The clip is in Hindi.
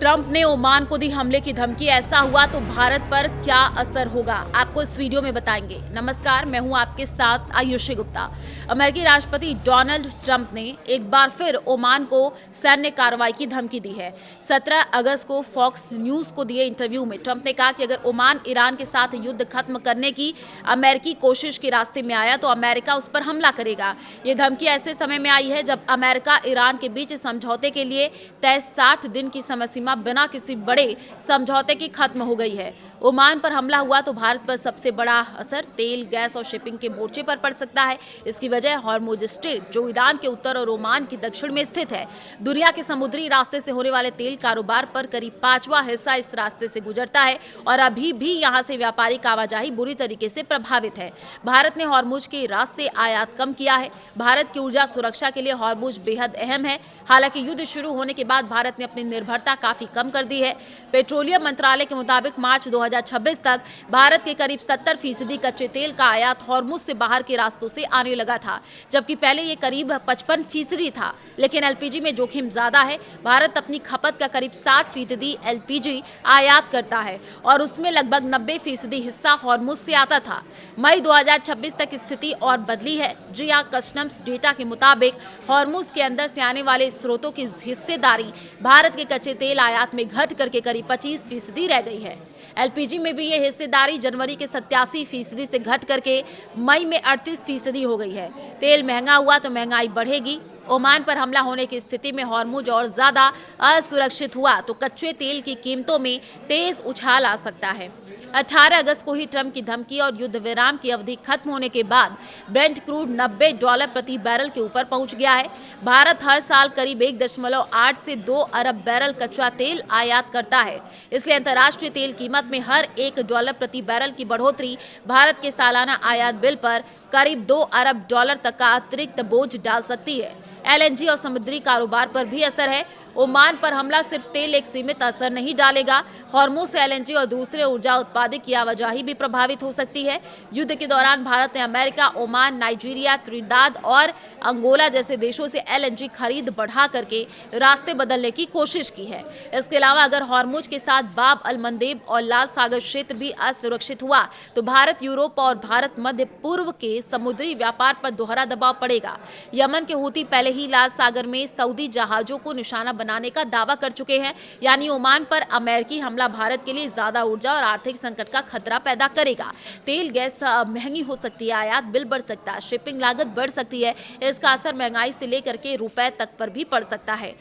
ट्रंप ने ओमान को दी हमले की धमकी। ऐसा हुआ तो भारत पर क्या असर होगा, आपको इस वीडियो में बताएंगे। नमस्कार, मैं हूं आपके साथ आयुषी गुप्ता। अमेरिकी राष्ट्रपति डोनाल्ड ट्रंप ने एक बार फिर ओमान को सैन्य कार्रवाई की धमकी दी है। 17 अगस्त को फॉक्स न्यूज को दिए इंटरव्यू में ट्रंप ने कहा कि अगर ओमान ईरान के साथ युद्ध खत्म करने की अमेरिकी कोशिश के रास्ते में आया तो अमेरिका उस पर हमला करेगा। ये धमकी ऐसे समय में आई है जब अमेरिका ईरान के बीच समझौते के लिए तय 60 दिन की समय सीमा बिना किसी बड़े समझौते के खत्म हो गई है। ओमान पर हमला हुआ तो भारत पर सबसे बड़ा असर तेल, गैस और शिपिंग के मोर्चे पर पड़ सकता है। इसकी वजह हॉर्मुज स्ट्रेट, जो ईरान के उत्तर और ओमान के दक्षिण में स्थित है। दुनिया के समुद्री रास्ते से होने वाले तेल कारोबार पर करीब 5वां हिस्सा इस रास्ते से गुजरता है और अभी भी यहां से व्यापारिक आवाजाही बुरी तरीके से प्रभावित है। भारत ने हॉर्मुज के रास्ते आयात कम किया है। भारत की ऊर्जा सुरक्षा के लिए हॉर्मुज बेहद अहम है। हालांकि युद्ध शुरू होने के बाद भारत ने अपनी निर्भरता काफी कम कर दी है। पेट्रोलियम मंत्रालय के मुताबिक मार्च 2026 तक भारत के करीब 70% कच्चे तेल का आयात हॉर्मुज से बाहर के रास्तों से आने लगा था, जबकि पहले ये करीब 55% था। लेकिन एलपीजी में जोखिम ज्यादा है। भारत अपनी खपत का करीब 60% एलपीजी आयात करता है और उसमें लगभग 90% हिस्सा हॉर्मुज से आता था। मई 2026 तक स्थिति और बदली है। जिया कस्टम्स डेटा के मुताबिक हॉर्मुज के अंदर से आने वाले स्रोतों की हिस्सेदारी भारत के कच्चे तेल आयात में घट करके करीब 25% रह गई है। एलपीजी में भी ये हिस्सेदारी जनवरी के 87% से घट करके मई में 38% हो गई है। तेल महंगा हुआ तो महंगाई बढ़ेगी। ओमान पर हमला होने की स्थिति में हॉर्मुज और ज्यादा असुरक्षित हुआ तो कच्चे तेल की कीमतों में तेज उछाल आ सकता है। 18 अगस्त को ही ट्रंप की धमकी और युद्ध विराम की अवधि खत्म होने के बाद ब्रेंट क्रूड $90 प्रति बैरल के ऊपर पहुंच गया है। भारत हर साल करीब 1.8 से 2 अरब बैरल कच्चा तेल आयात करता है। इसलिए अंतर्राष्ट्रीय तेल कीमत में हर $1 प्रति बैरल की बढ़ोतरी भारत के सालाना आयात बिल पर करीब $2 अरब तक का अतिरिक्त बोझ डाल सकती है। एलएनजी और समुद्री कारोबार पर भी असर है। ओमान पर हमला सिर्फ तेल एक सीमित असर नहीं डालेगा। हॉर्मुज से एलएनजी और दूसरे ऊर्जा उत्पादक की आवाजाही भी प्रभावित हो सकती है। युद्ध के दौरान भारत ने अमेरिका, ओमान, नाइजीरिया, त्रिनिदाद और अंगोला जैसे देशों से एलएनजी खरीद बढ़ा करके रास्ते बदलने की कोशिश की है। इसके अलावा अगर हॉर्मुज के साथ बाब अल मंदेब और लाल सागर क्षेत्र भी असुरक्षित हुआ तो भारत, यूरोप और भारत मध्य पूर्व के समुद्री व्यापार पर दोहरा दबाव पड़ेगा। यमन के हूती पहले ही लाल सागर में सऊदी जहाजों को निशाना बनाने का दावा कर चुके हैं। यानी ओमान पर अमेरिकी हमला भारत के लिए ज्यादा ऊर्जा और आर्थिक संकट का खतरा पैदा करेगा। तेल, गैस महंगी हो सकती है, आयात बिल बढ़ सकता है, शिपिंग लागत बढ़ सकती है। इसका असर महंगाई से लेकर के रुपए तक पर भी पड़ सकता है।